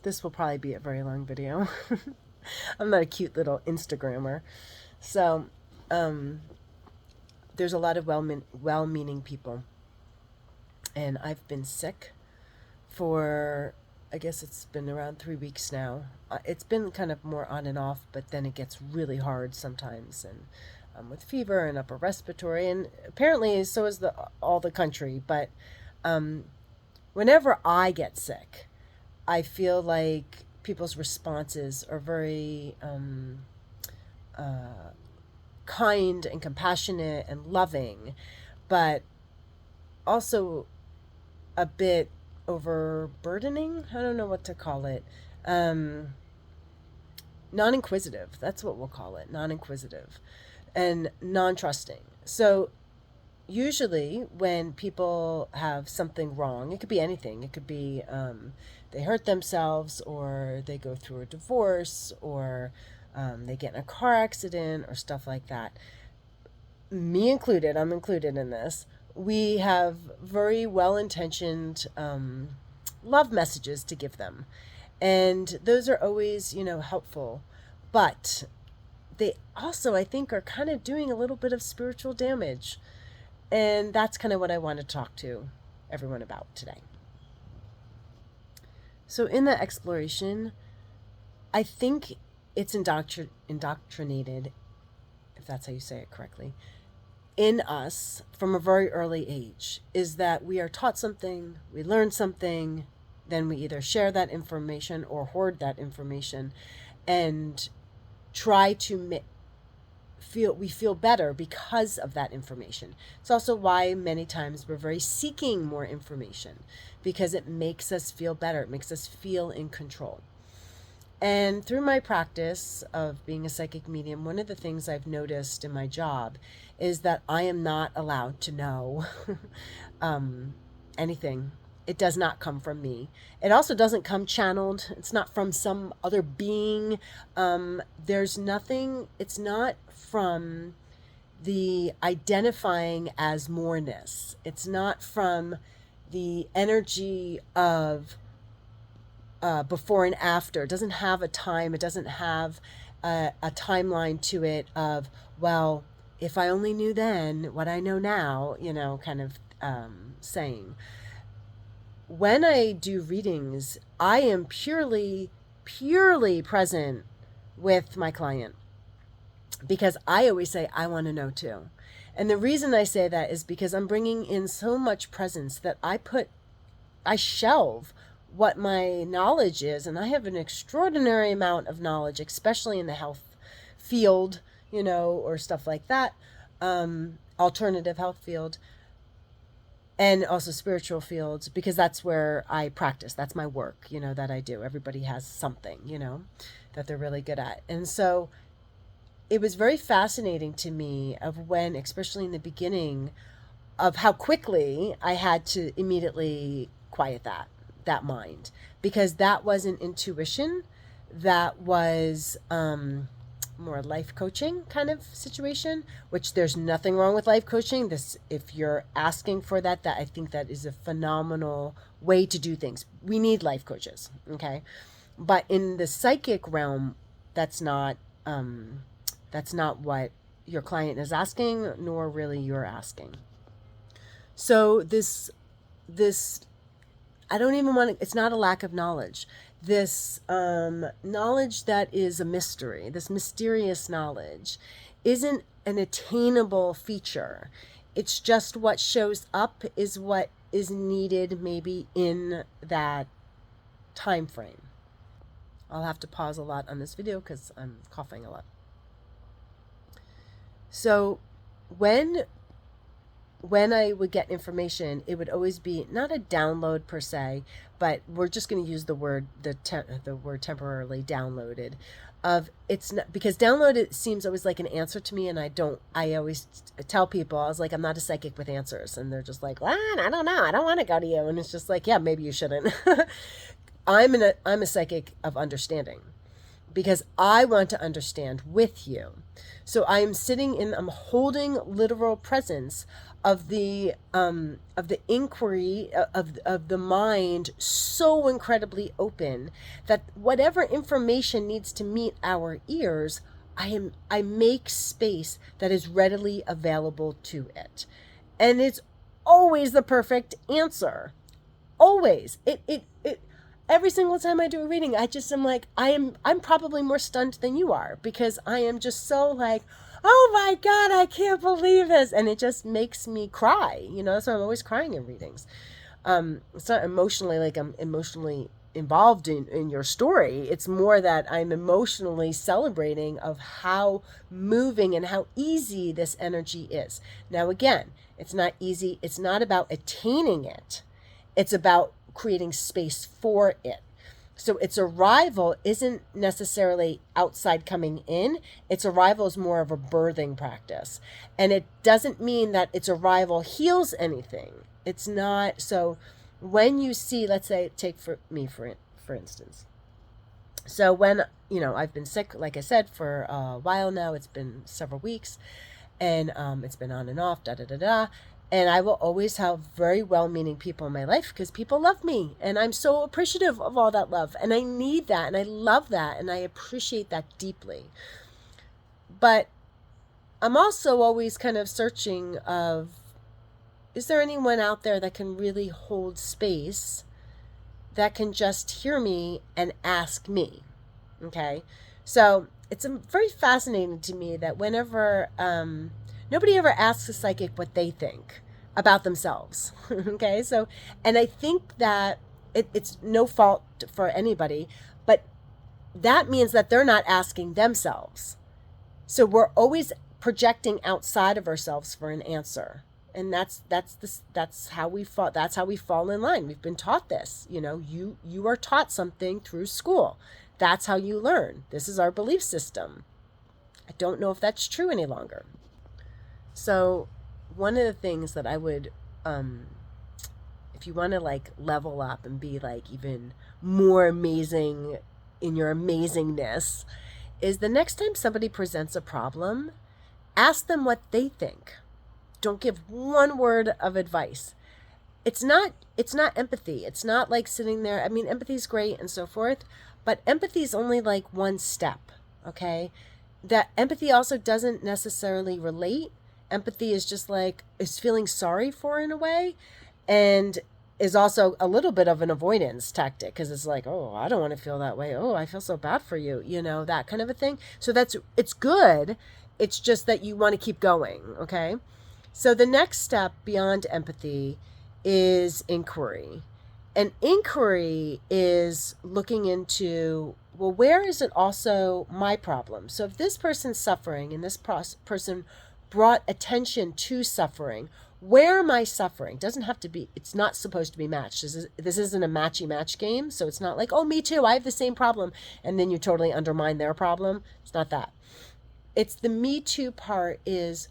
this will probably be a very long video. I'm not a cute little Instagrammer. So, there's a lot of well-meaning people. And I've been sick for, I guess it's been around 3 weeks now. It's been kind of more on and off, but then it gets really hard sometimes. And with fever and upper respiratory, and apparently so is all the country. But whenever I get sick, I feel like people's responses are very kind and compassionate and loving, but also a bit overburdening. I don't know what to call it. Non-inquisitive. That's what we'll call it. Non-inquisitive and non-trusting. So usually when people have something wrong, it could be anything. It could be they hurt themselves, or they go through a divorce, or they get in a car accident or stuff like that. Me included, I'm included in this. We have very well-intentioned love messages to give them. And those are always, helpful. But they also, I think, are kind of doing a little bit of spiritual damage. And that's kind of what I want to talk to everyone about today. So in that exploration, I think it's indoctrinated, if that's how you say it correctly, in us from a very early age, is that we are taught something, we learn something, then we either share that information or hoard that information and try to feel better because of that information. It's also why many times we're very seeking more information, because it makes us feel better. It makes us feel in control. And through my practice of being a psychic medium, one of the things I've noticed in my job is that I am not allowed to know anything. It does not come from me. It also doesn't come channeled. It's not from some other being. There's nothing, it's not from the identifying as moreness. It's not from the energy of before and after. It doesn't have a time. It doesn't have a timeline to it of, well, if I only knew then what I know now, kind of saying. When I do readings, I am purely present with my client, because I always say, I want to know too. And the reason I say that is because I'm bringing in so much presence that I shelve what my knowledge is. And I have an extraordinary amount of knowledge, especially in the health field, or stuff like that, alternative health field, and also spiritual fields, because that's where I practice. That's my work, that I do. Everybody has something, that they're really good at. And so it was very fascinating to me of when, especially in the beginning, of how quickly I had to immediately quiet that mind, because that wasn't intuition. That was more life coaching kind of situation, which there's nothing wrong with life coaching. If you're asking for that, I think that is a phenomenal way to do things. We need life coaches, okay? But in the psychic realm, that's not what your client is asking, nor really you're asking. So this I don't even want to, it's not a lack of knowledge. This knowledge that is a mystery, this mysterious knowledge, isn't an attainable feature. It's just what shows up is what is needed maybe in that time frame. I'll have to pause a lot on this video because I'm coughing a lot. So when I would get information, it would always be not a download per se, but we're just going to use the word temporarily downloaded. It's not, because downloaded seems always like an answer to me, and I always tell people, I was like, I'm not a psychic with answers, and they're just like, well, I don't know, I don't want to go to you, and it's just like, yeah, maybe you shouldn't. I'm a psychic of understanding, because I want to understand with you. So I'm holding literal presence of the inquiry of the mind so incredibly open that whatever information needs to meet our ears, I make space that is readily available to it. And it's always the perfect answer. Always. It every single time I do a reading, I just am like, I'm probably more stunned than you are, because I am just so like, oh my God, I can't believe this. And it just makes me cry. So I'm always crying in readings. It's not emotionally like I'm emotionally involved in your story. It's more that I'm emotionally celebrating of how moving and how easy this energy is. Now, again, it's not easy. It's not about attaining it. It's about creating space for it. So its arrival isn't necessarily outside coming in. Its arrival is more of a birthing practice. And it doesn't mean that its arrival heals anything. It's not. So when you see, let's say, take for me, for instance. So when, I've been sick, like I said, for a while now, it's been several weeks, and it's been on and off, And I will always have very well-meaning people in my life, because people love me, and I'm so appreciative of all that love, and I need that, and I love that, and I appreciate that deeply. But I'm also always kind of searching of, is there anyone out there that can really hold space, that can just hear me and ask me? Okay, so it's very fascinating to me that whenever nobody ever asks a psychic what they think about themselves. Okay, so, and I think that it's no fault for anybody, but that means that they're not asking themselves. So we're always projecting outside of ourselves for an answer. And that's how we fall. That's how we fall in line. We've been taught this. You are taught something through school. That's how you learn. This is our belief system. I don't know if that's true any longer. So one of the things that I would, if you want to like level up and be like even more amazing in your amazingness, is the next time somebody presents a problem, ask them what they think. Don't give one word of advice. It's not empathy. It's not like sitting there. I mean, empathy is great and so forth, but empathy is only like one step. Okay. That empathy also doesn't necessarily relate. Empathy is just like, is feeling sorry for in a way, and is also a little bit of an avoidance tactic, because it's like, oh, I don't want to feel that way. Oh, I feel so bad for you. That kind of a thing. So it's good. It's just that you want to keep going. Okay. So the next step beyond empathy is inquiry. And inquiry is looking into, well, where is it also my problem? So if this person's suffering and this person brought attention to suffering, where am I suffering? Doesn't have to be, it's not supposed to be matched. This isn't a matchy-match game. So it's not like, oh, me too, I have the same problem, and then you totally undermine their problem. It's not that. It's the me too part is,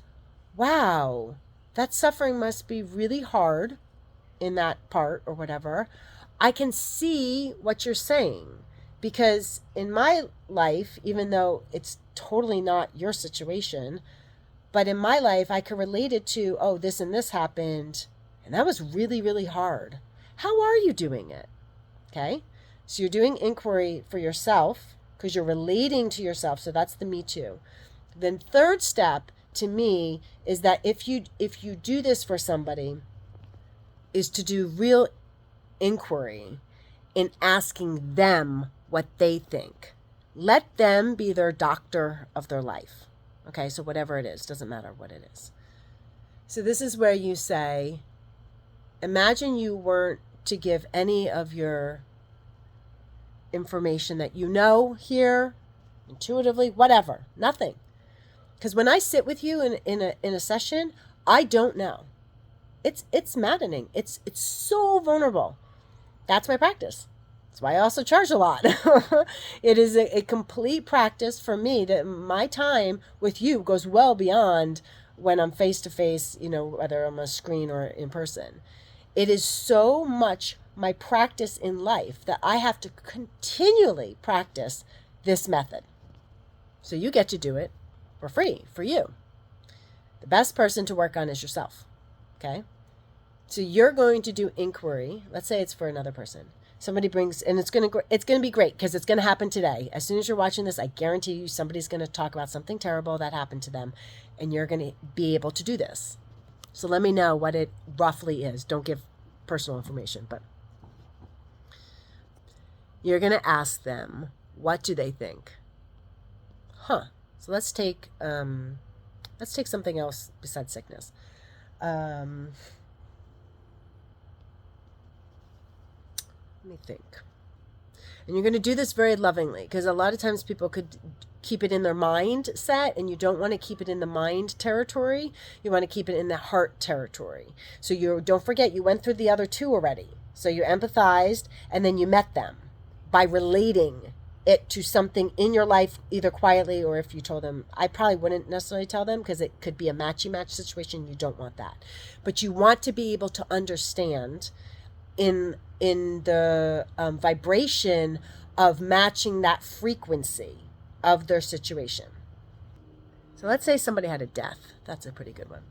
wow, that suffering must be really hard in that part or whatever. I can see what you're saying, because in my life, even though it's totally not your situation, but in my life, I can relate it to, oh, this and this happened, and that was really, really hard. How are you doing it? Okay. So you're doing inquiry for yourself because you're relating to yourself. So that's the me too. Then third step to me is that if you do this for somebody, is to do real inquiry in asking them what they think. Let them be their doctor of their life. Okay, so whatever it is, doesn't matter what it is. So this is where you say, imagine you weren't to give any of your information that you know here, intuitively, whatever, nothing. Because when I sit with you in a session, I don't know. It's maddening. It's so vulnerable. That's my practice. That's why I also charge a lot. It is a complete practice for me that my time with you goes well beyond when I'm face to face, whether I'm on a screen or in person. It is so much my practice in life that I have to continually practice this method. So you get to do it for free, for you. The best person to work on is yourself. Okay? So you're going to do inquiry. Let's say it's for another person. Somebody brings, and it's going to be great because it's going to happen today. As soon as you're watching this, I guarantee you somebody's going to talk about something terrible that happened to them, and you're going to be able to do this. So let me know what it roughly is. Don't give personal information, but you're going to ask them, what do they think? So let's take something else besides sickness. Let me think. And you're going to do this very lovingly, because a lot of times people could keep it in their mind set, and you don't want to keep it in the mind territory. You want to keep it in the heart territory. So you don't forget, you went through the other two already. So you empathized, and then you met them by relating it to something in your life, either quietly, or if you told them. I probably wouldn't necessarily tell them, because it could be a matchy-match situation. You don't want that. But you want to be able to understand in the vibration of matching that frequency of their situation. So let's say somebody had a death. That's a pretty good one.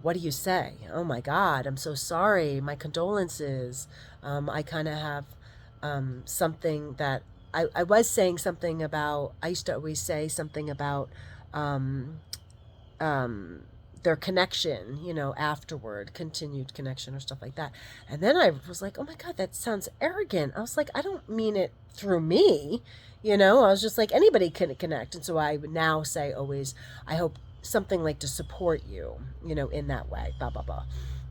What do you say? Oh my God, I'm so sorry. My condolences. I kind of have something that I was saying something about, I used to always say something about their connection, afterward, continued connection or stuff like that. And then I was like, oh my God, that sounds arrogant. I was like, I don't mean it through me. I was just like, anybody can connect. And so I would now say always, I hope something like to support you, in that way, blah, blah, blah.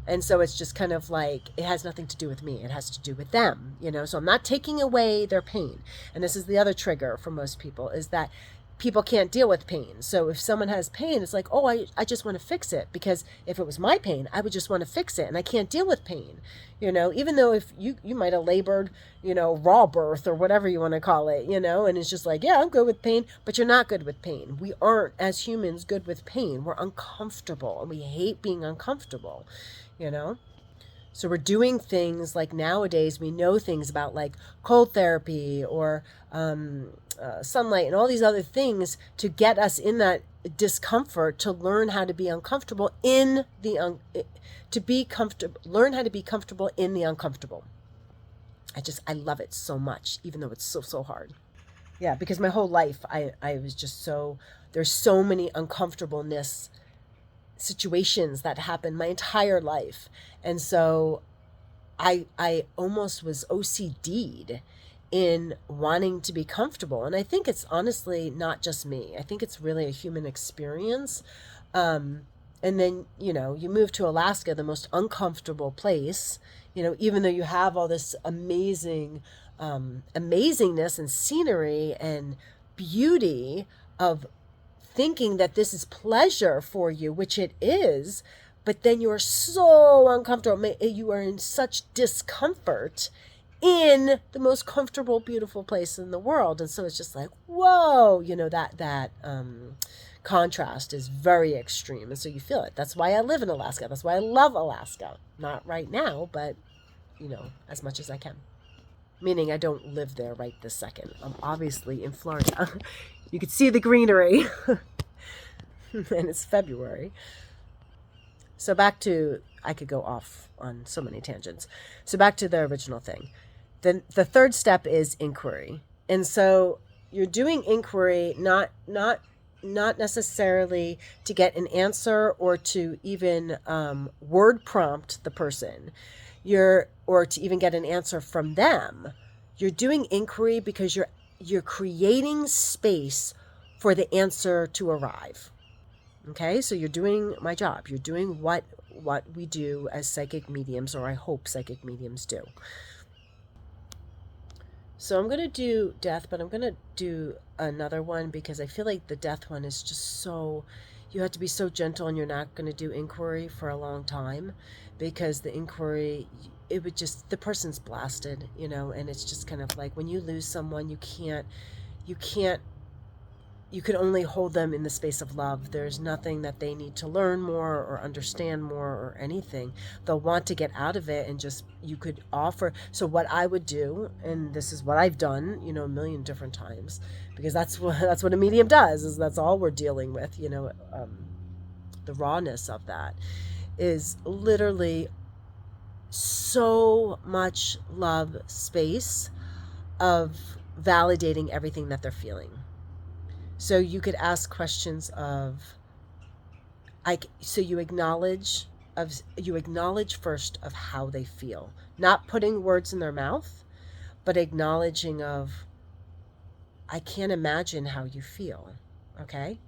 And so it's just kind of like, it has nothing to do with me. It has to do with them, so I'm not taking away their pain. And this is the other trigger for most people, is that people can't deal with pain. So if someone has pain, it's like, oh, I just want to fix it. Because if it was my pain, I would just want to fix it. And I can't deal with pain, even though if you might have labored, raw birth or whatever you want to call it, and it's just like, yeah, I'm good with pain, but you're not good with pain. We aren't, as humans, good with pain. We're uncomfortable, and we hate being uncomfortable, So we're doing things like nowadays, we know things about like cold therapy or sunlight and all these other things to get us in that discomfort, to learn how to be uncomfortable in the learn how to be comfortable in the uncomfortable. I love it so much, even though it's so hard. Yeah, because my whole life I was just there's so many uncomfortableness situations that happened my entire life. And so I almost was OCD'd in wanting to be comfortable. And I think it's honestly not just me. I think it's really a human experience. And then, you move to Alaska, the most uncomfortable place, even though you have all this amazingness and scenery and beauty of thinking that this is pleasure for you, which it is, but then you're so uncomfortable. You are in such discomfort in the most comfortable, beautiful place in the world. And so it's just like, whoa, that contrast is very extreme. And so you feel it. That's why I live in Alaska. That's why I love Alaska. Not right now, but, as much as I can. Meaning I don't live there right this second. I'm obviously in Florida. You can see the greenery. And it's February. So back to, I could go off on so many tangents. So back to the original thing. The third step is inquiry. And so you're doing inquiry not necessarily to get an answer or to even word prompt the person, or to even get an answer from them. You're doing inquiry because you're creating space for the answer to arrive. Okay, so you're doing my job. You're doing what we do as psychic mediums, or I hope psychic mediums do. So I'm going to do death, but I'm going to do another one because I feel like the death one is just so, you have to be so gentle, and you're not going to do inquiry for a long time, because the inquiry, it would just, the person's blasted, and it's just kind of like when you lose someone, you could only hold them in the space of love. There's nothing that they need to learn more or understand more or anything. They'll want to get out of it, and just, you could offer. So what I would do, and this is what I've done, a million different times, because that's what a medium does, is that's all we're dealing with, the rawness of that, is literally so much love space of validating everything that they're feeling. So you could ask questions of, so you acknowledge first of how they feel, not putting words in their mouth, but acknowledging of, I can't imagine how you feel. Okay?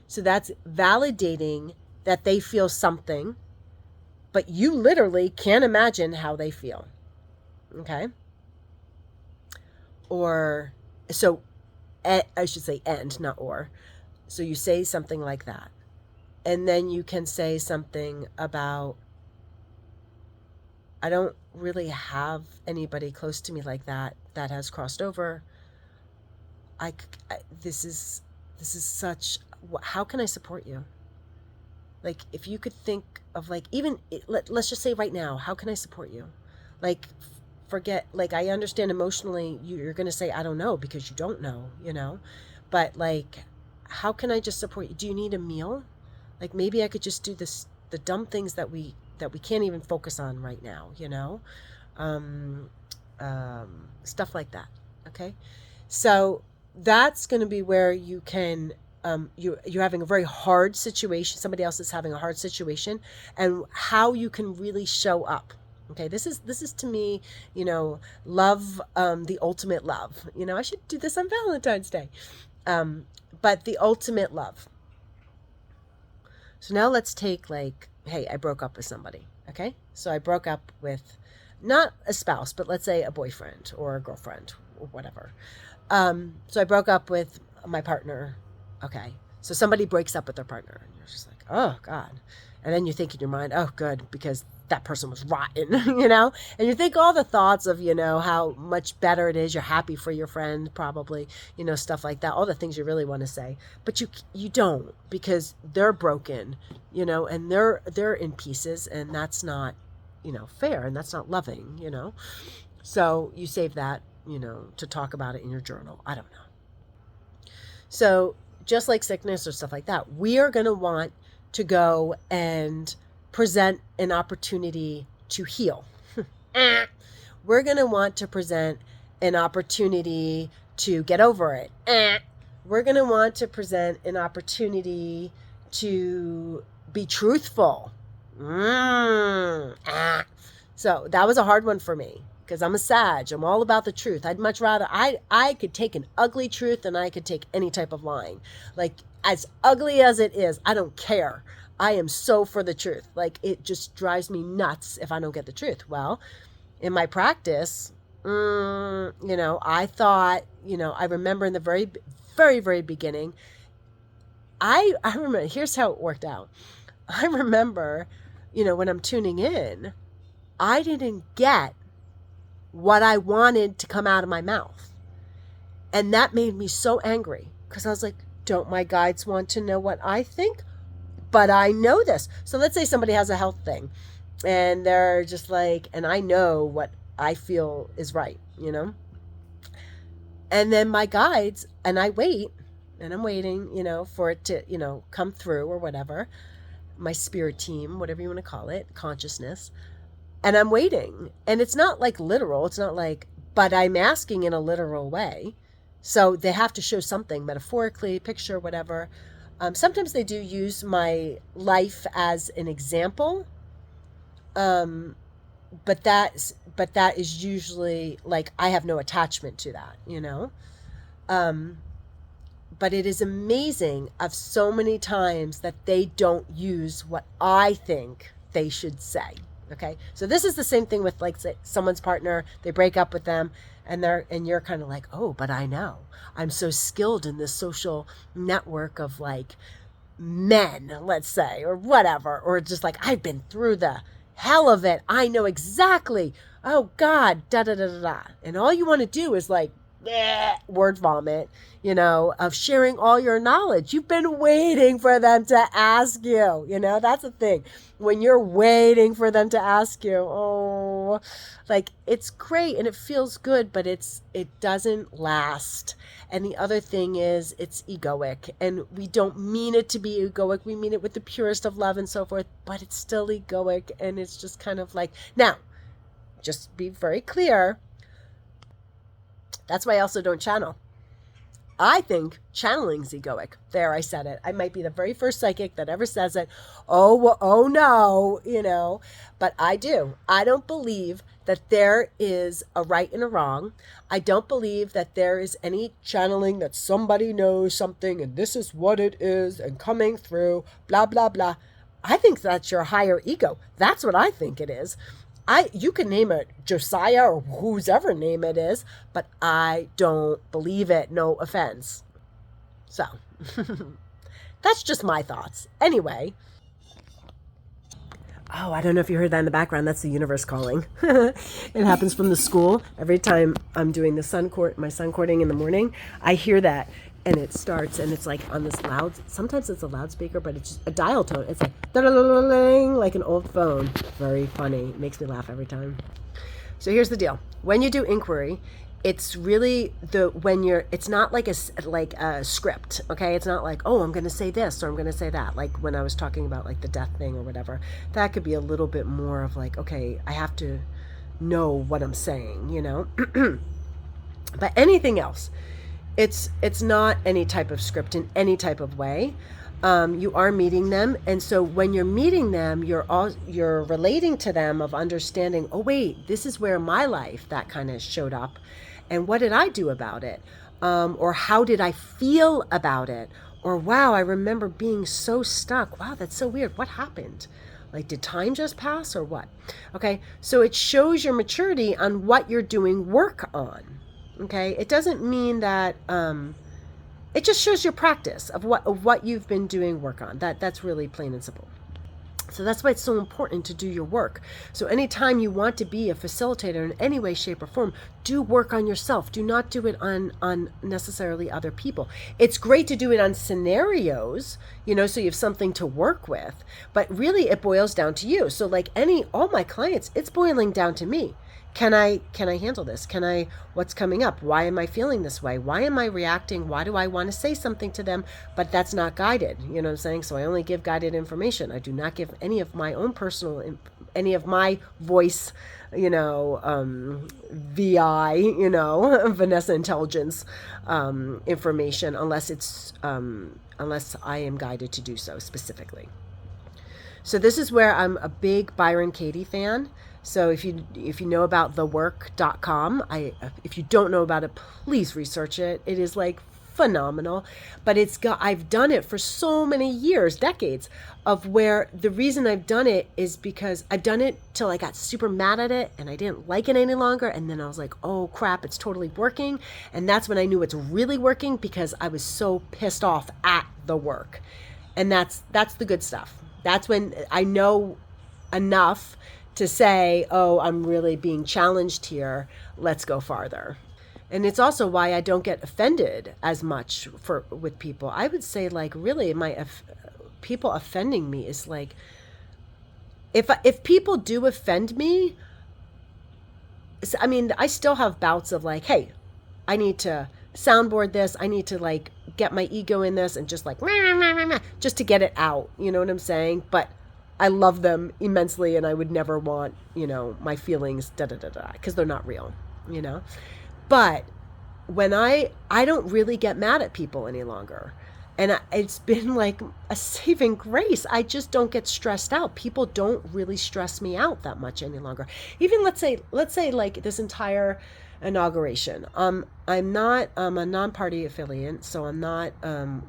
So that's validating that they feel something, but you literally can't imagine how they feel. Okay? Or, so, I should say and, not or. So you say something like that. And then you can say something about, I don't really have anybody close to me like that has crossed over. This is such, how can I support you? Like, if you could think of, like, even, let's just say right now, how can I support you? Like, forget, like, I understand emotionally you're going to say, I don't know, because you don't know, but like, how can I just support you? Do you need a meal? Like, maybe I could just do the dumb things that we can't even focus on right now, stuff like that. Okay. So that's going to be where you can, you're having a very hard situation. Somebody else is having a hard situation, and how you can really show up. Okay. This is to me, love, the ultimate love. I should do this on Valentine's Day. But the ultimate love. So now let's take, like, hey, I broke up with somebody. Okay. So I broke up with not a spouse, but let's say a boyfriend or a girlfriend or whatever. So I broke up with my partner. Okay. So somebody breaks up with their partner, and you're just like, oh God. And then you think in your mind, oh, good, because that person was rotten, and you think all the thoughts of, how much better it is. You're happy for your friend, probably, stuff like that, all the things you really want to say, but you don't, because they're broken, and they're in pieces, and that's not, fair, and that's not loving, so you save that, to talk about it in your journal. I don't know. So just like sickness or stuff like that, we are going to want to go and present an opportunity to heal. We're going to want to present an opportunity to get over it. We're going to want to present an opportunity to be truthful. So that was a hard one for me, because I'm a Sag. I'm all about the truth. I'd much rather, I could take an ugly truth than I could take any type of lying. Like, as ugly as it is, I don't care. I am so for the truth. Like, it just drives me nuts if I don't get the truth. Well, in my practice, I thought, I remember in the very, very, very beginning, I remember, here's how it worked out. I remember, when I'm tuning in, I didn't get what I wanted to come out of my mouth. And that made me so angry, because I was like, don't my guides want to know what I think? But I know this. So let's say somebody has a health thing, and they're just like, and I know what I feel is right, and then my guides, and I wait, and I'm waiting, for it to, come through or whatever, my spirit team, whatever you want to call it, consciousness. And I'm waiting, and it's not like literal. It's not like, but I'm asking in a literal way. So they have to show something metaphorically, picture, whatever. Sometimes they do use my life as an example. But that is usually, like, I have no attachment to that, but it is amazing of so many times that they don't use what I think they should say. Okay. So this is the same thing with, like, say, someone's partner, they break up with them, and you're kind of like, oh, but I know, I'm so skilled in this social network of, like, men, let's say, or whatever, or just like, I've been through the hell of it. I know exactly. Oh God, da da da da da. And all you want to do is, like, word vomit, of sharing all your knowledge. You've been waiting for them to ask you, that's the thing. When you're waiting for them to ask you, oh, like it's great and it feels good, but it doesn't last. And the other thing is it's egoic, and we don't mean it to be egoic. We mean it with the purest of love and so forth, but it's still egoic. And it's just kind of like, now, just be very clear. That's why I also don't channel. I think channeling's egoic. There, I said it. I might be the very first psychic that ever says it. Oh, well, oh no, but I do. I don't believe that there is a right and a wrong. I don't believe that there is any channeling that somebody knows something and this is what it is and coming through, blah, blah, blah. I think that's your higher ego. That's what I think it is. You can name it Josiah or whoever name it is, but I don't believe it. No offense. So that's just my thoughts. Anyway. Oh, I don't know if you heard that in the background. That's the universe calling. It happens from the school. Every time I'm doing my sun courting in the morning, I hear that. And it starts, and it's like on this loud, sometimes it's a loudspeaker, but it's just a dial tone. It's like, like an old phone. Very funny. It makes me laugh every time. So here's the deal. When you do inquiry, it's really it's not like a script, okay? It's not like, oh, I'm going to say this or I'm going to say that. Like when I was talking about like the death thing or whatever, that could be a little bit more of like, okay, I have to know what I'm saying, But anything else, it's not any type of script in any type of way. You are meeting them, and so when you're meeting them, you're relating to them of understanding, oh wait, this is where my life that kind of showed up, and what did I do about it, or how did I feel about it, or wow, I remember being so stuck. Wow, that's so weird. What happened? Like, did time just pass or what? Okay, so it shows your maturity on what you're doing work on. Okay, it doesn't mean that it just shows your practice of what you've been doing work on. That's really plain and simple. So that's why it's so important to do your work. So anytime you want to be a facilitator in any way, shape, or form, do work on yourself. Do not do it on necessarily other people. It's great to do it on scenarios, so you have something to work with. But really, it boils down to you. So like all my clients, it's boiling down to me. Can I handle this? What's coming up? Why am I feeling this way? Why am I reacting? Why do I want to say something to them? But that's not guided. You know what I'm saying? So I only give guided information. I do not give any of my own any of my voice, VI, Vanessa intelligence, information unless I am guided to do so specifically. So this is where I'm a big Byron Katie fan. So if you know about thework.com, if you don't know about it, please research it. It is like phenomenal, but I've done it for so many years, decades, of where the reason I've done it is because I've done it till I got super mad at it and I didn't like it any longer. And then I was like, oh crap, it's totally working. And that's when I knew it's really working, because I was so pissed off at the work. And that's the good stuff. That's when I know enough to say, oh, I'm really being challenged here. Let's go farther. And it's also why I don't get offended as much with people. I would say, like, really, people offending me is like, if people do offend me, I mean, I still have bouts of like, hey, I need to soundboard this. I need to like get my ego in this and just like, just to get it out. You know what I'm saying? But I love them immensely, and I would never want, my feelings, because they're not real, But when I don't really get mad at people any longer. And it's been like a saving grace. I just don't get stressed out. People don't really stress me out that much any longer. Even let's say like this entire inauguration. I'm a non-party affiliate, so I'm not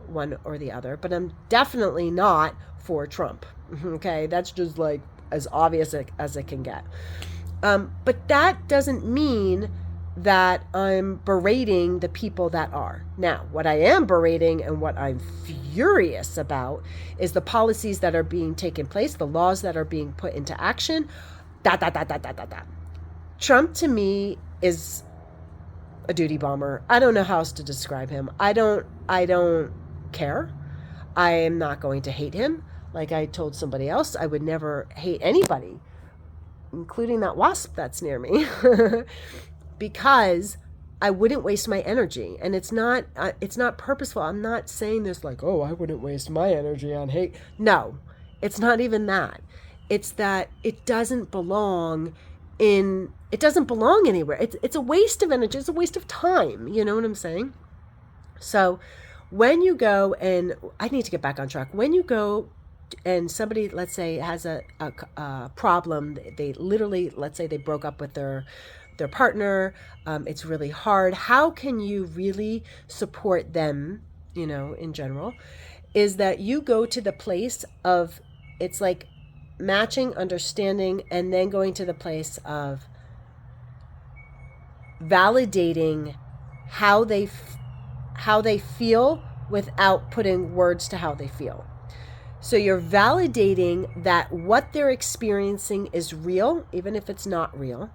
one or the other, but I'm definitely not for Trump. Okay, that's just like as obvious as it can get. But that doesn't mean that I'm berating the people that are. Now, what I am berating and what I'm furious about is the policies that are being taken place, the laws that are being put into action. Trump to me is a duty bomber. I don't know how else to describe him. I don't care. I am not going to hate him. Like I told somebody else, I would never hate anybody, including that wasp that's near me, because I wouldn't waste my energy. And it's not purposeful. I'm not saying this like, oh, I wouldn't waste my energy on hate. No, it's not even that. It's that it doesn't belong anywhere. It's a waste of energy. It's a waste of time. You know what I'm saying? So when you go, and I need to get back on track. When you go and somebody, let's say, has a problem, they literally, let's say they broke up with their partner, it's really hard. How can you really support them, in general, is that you go to the place of, it's like matching, understanding, and then going to the place of validating how they feel without putting words to how they feel. So you're validating that what they're experiencing is real, even if it's not real,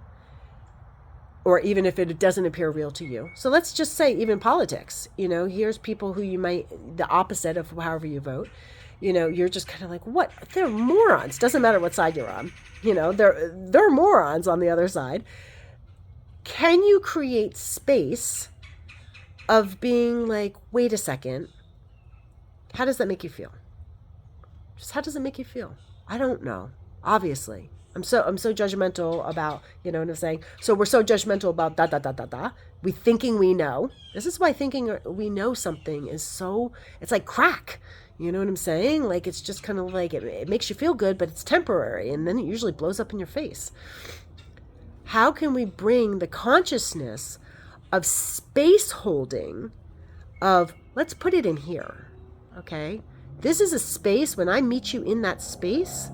or even if it doesn't appear real to you. So let's just say even politics, here's people who you might, the opposite of however you vote, you're just kind of like, what? They're morons. Doesn't matter what side you're on. They're morons on the other side. Can you create space of being like, wait a second, how does that make you feel? Just how does it make you feel? I don't know. Obviously. I'm so judgmental about, you know what I'm saying? So we're so judgmental about we thinking we know. This is why thinking we know something is so, it's like crack. You know what I'm saying? Like, it's just kind of like, it makes you feel good, but it's temporary. And then it usually blows up in your face. How can we bring the consciousness of space holding of, let's put it in here. Okay. This is a space. When I meet you in that space,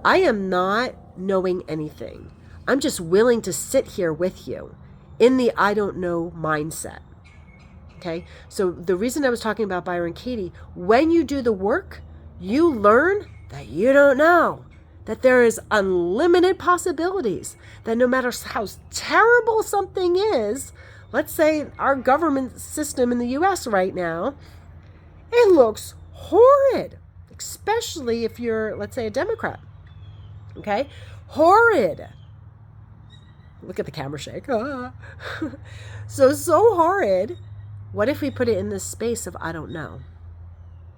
I am not knowing anything. I'm just willing to sit here with you in the I don't know mindset. Okay. So the reason I was talking about Byron Katie, when you do the work, you learn that you don't know, that there is unlimited possibilities, that no matter how terrible something is, let's say our government system in the US right now, it looks horrid, especially if you're, let's say, a Democrat. Okay? Horrid. Look at the camera shake. So horrid. What if we put it in this space of I don't know?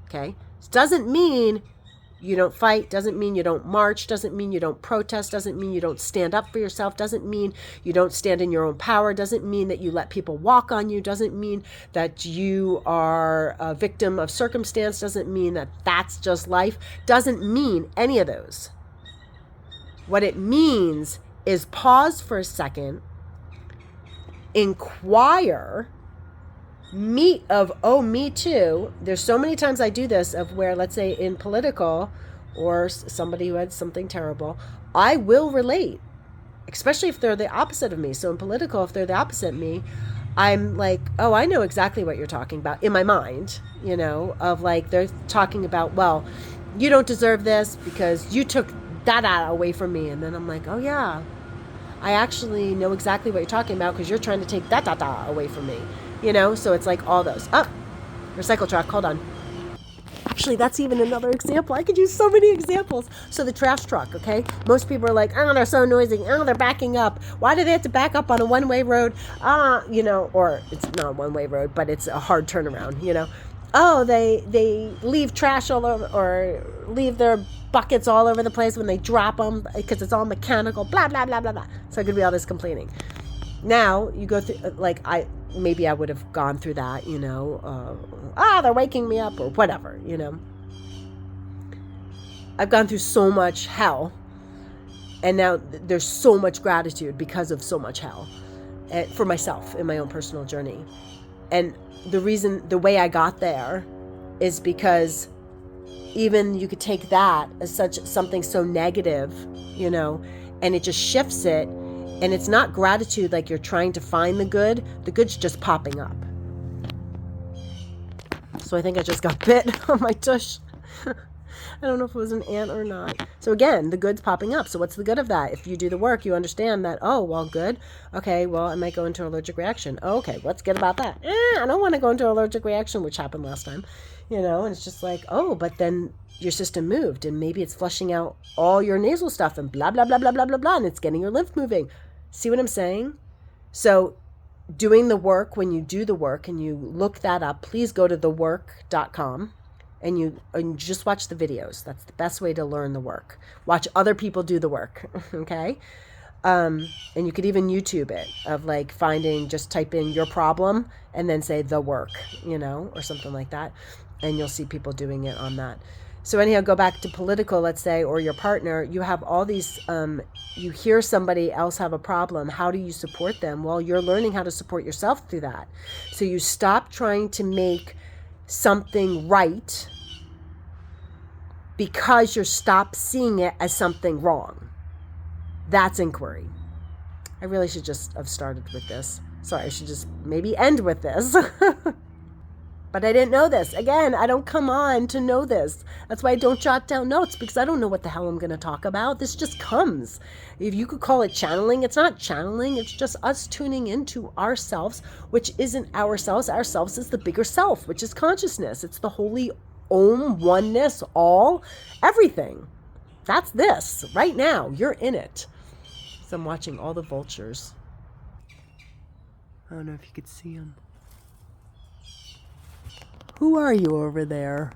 Okay? It doesn't mean you don't fight, doesn't mean you don't march, doesn't mean you don't protest, doesn't mean you don't stand up for yourself, doesn't mean you don't stand in your own power, doesn't mean that you let people walk on you, doesn't mean that you are a victim of circumstance, doesn't mean that that's just life, doesn't mean any of those. What it means is pause for a second, inquire, me too. There's so many times I do this of where, let's say in political or somebody who had something terrible, I will relate, especially if they're the opposite of me. So in political, if they're the opposite of me, I'm like, oh, I know exactly what you're talking about in my mind, of like, they're talking about, well, you don't deserve this because you took that away from me. And then I'm like, oh yeah, I actually know exactly what you're talking about because you're trying to take that away from me. So it's like all those. Oh, recycle truck, hold on. Actually, that's even another example. I could use so many examples. So the trash truck, okay? Most people are like, oh, they're so noisy. Oh, they're backing up. Why do they have to back up on a one-way road? Or it's not a one-way road, but it's a hard turnaround, Oh, they leave trash all over, or leave their buckets all over the place when they drop them because it's all mechanical, blah, blah, blah, blah, blah. So it could be all this complaining. Now you go through, like, I would have gone through that, they're waking me up or whatever, I've gone through so much hell, and now there's so much gratitude because of so much hell for myself in my own personal journey. And the way I got there is because even you could take that as something so negative, and it just shifts it. And it's not gratitude like you're trying to find the good. The good's just popping up. So I think I just got bit on my tush. I don't know if it was an ant or not. So again, the good's popping up. So what's the good of that? If you do the work, you understand that, oh, well, good. Okay, well, I might go into an allergic reaction. Okay, what's good about that? I don't want to go into an allergic reaction, which happened last time. And it's just like, oh, but then your system moved, and maybe it's flushing out all your nasal stuff and blah, blah, blah, blah, blah, blah, blah, and it's getting your lymph moving. See what I'm saying? So doing the work, when you do the work and you look that up, please go to thework.com and you just watch the videos. That's the best way to learn the work. Watch other people do the work, okay? And you could even YouTube it, of like finding, just type in your problem and then say the work, or something like that. And you'll see people doing it on that. So anyhow, go back to political, let's say, or your partner. You have all these, you hear somebody else have a problem. How do you support them? Well, you're learning how to support yourself through that. So you stop trying to make something right because you stop seeing it as something wrong. That's inquiry. I really should just have started with this. Sorry, I should just maybe end with this. But I didn't know this. Again, I don't come on to know this. That's why I don't jot down notes, because I don't know what the hell I'm going to talk about. This just comes. If you could call it channeling, it's not channeling. It's just us tuning into ourselves, which isn't ourselves. Ourselves is the bigger self, which is consciousness. It's the holy Om, oneness, all, everything. That's this right now. You're in it. So I'm watching all the vultures. I don't know if you could see them. Who are you over there?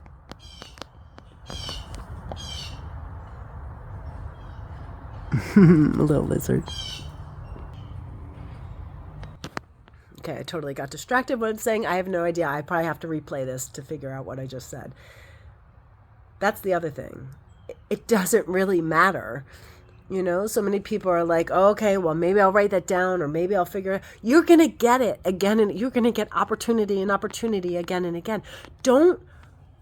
A little lizard. Okay, I totally got distracted when I'm saying I have no idea. I probably have to replay this to figure out what I just said. That's the other thing. It doesn't really matter. So many people are like, oh, okay, well, maybe I'll write that down, or maybe I'll figure it. You're going to get it again, and you're going to get opportunity and opportunity again and again. Don't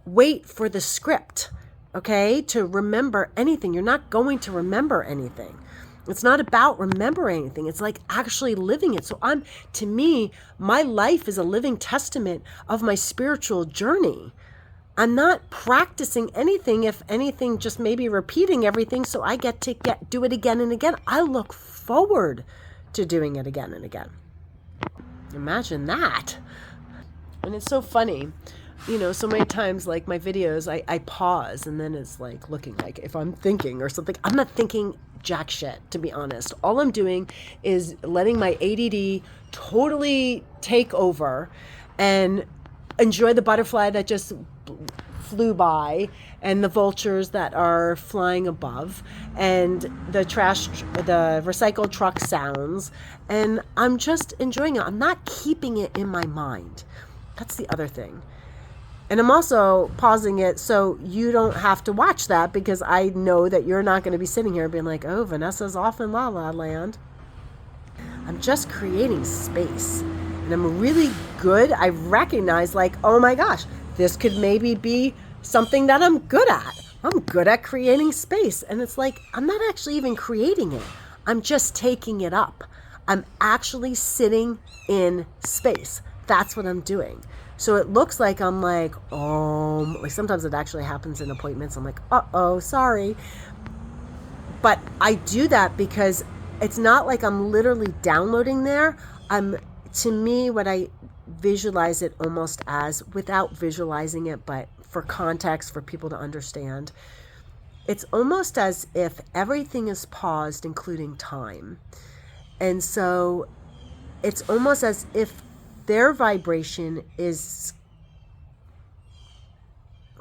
wait for the script, okay, to remember anything. You're not going to remember anything. It's not about remembering anything. It's like actually living it. So to me, my life is a living testament of my spiritual journey. I'm not practicing anything, if anything, just maybe repeating everything so I get to do it again and again. I look forward to doing it again and again. Imagine that. And it's so funny. So many times, like my videos, I pause, and then it's like looking like if I'm thinking or something. I'm not thinking jack shit, to be honest. All I'm doing is letting my ADD totally take over and enjoy the butterfly that just flew by, and the vultures that are flying above, and the recycled truck sounds, and I'm just enjoying it. I'm not keeping it in my mind. That's the other thing. And I'm also pausing it so you don't have to watch that, because I know that you're not going to be sitting here being like, oh, Vanessa's off in La La Land. I'm just creating space. And I'm really good. I recognize, like, oh my gosh, this could maybe be something that I'm good at. I'm good at creating space. And it's like, I'm not actually even creating it. I'm just taking it up. I'm actually sitting in space. That's what I'm doing. So it looks like I'm like, like sometimes it actually happens in appointments. I'm like, uh-oh, sorry. But I do that because it's not like I'm literally downloading there. To me, what I visualize it almost as, without visualizing it, but for context, for people to understand, it's almost as if everything is paused, including time. And so it's almost as if their vibration is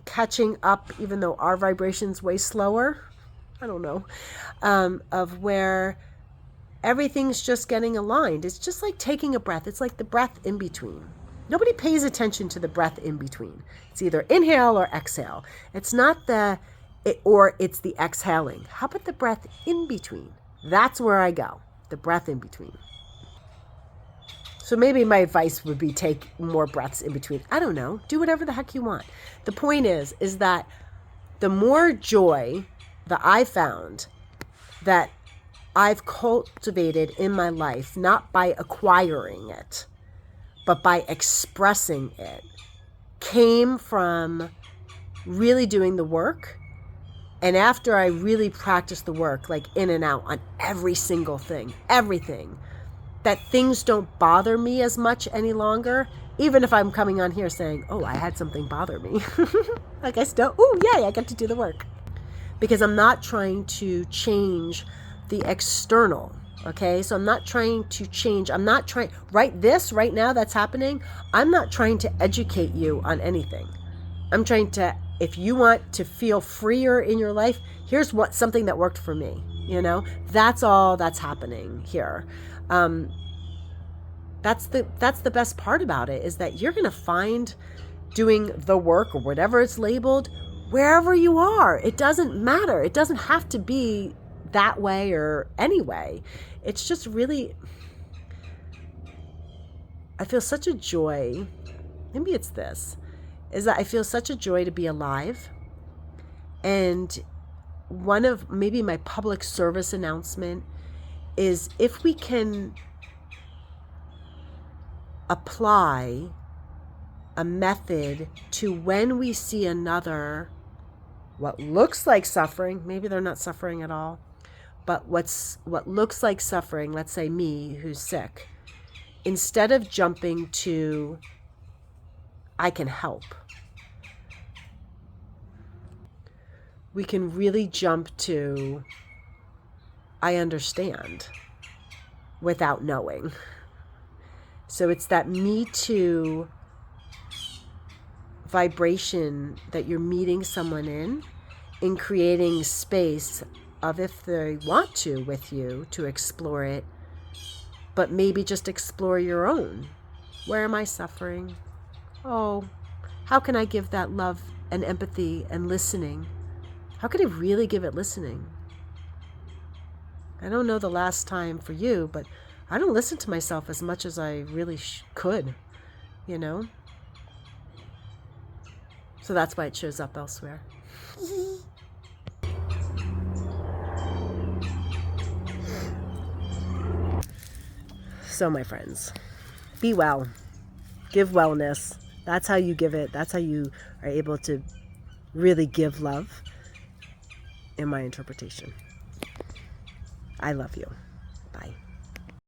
catching up, even though our vibration's way slower. I don't know, of where everything's just getting aligned. It's just like taking a breath. It's like the breath in between. Nobody pays attention to the breath in between. It's either inhale or exhale. It's not or it's the exhaling. How about the breath in between? That's where I go, the breath in between. So maybe my advice would be take more breaths in between. I don't know. Do whatever the heck you want. The point is that the more joy that I found that I've cultivated in my life, not by acquiring it, but by expressing it, came from really doing the work And after I really practice the work, like in and out on every single thing, everything, that things don't bother me as much any longer, even if I'm coming on here saying, oh, I had something bother me. Like I still, oh, yay, I get to do the work. Because I'm not trying to change the external, okay? So I'm not trying to change, I'm not trying, right now that's happening, I'm not trying to educate you on anything. I'm trying to, if you want to feel freer in your life, here's something that worked for me, you know? That's all that's happening here. That's the best part about it, is that you're going to find doing the work or whatever it's labeled wherever you are. It doesn't matter. It doesn't have to be that way or any way. It's just really, I feel such a joy. Maybe it's this, is that I feel such a joy to be alive. And one of maybe my public service announcement is, if we can apply a method to when we see another, what looks like suffering, maybe they're not suffering at all, but what looks like suffering, let's say me who's sick, instead of jumping to, I can help, we can really jump to, I understand, without knowing. So it's that Me Too vibration that you're meeting someone in creating space of, if they want to, with you, to explore it, but maybe just explore your own. Where am I suffering? Oh, how can I give that love and empathy and listening? How can I really give it listening? I don't know the last time for you, but I don't listen to myself as much as I really could, you know? So that's why it shows up elsewhere. So, my friends, be well. Give wellness. That's how you give it. That's how you are able to really give love, in my interpretation. I love you. Bye.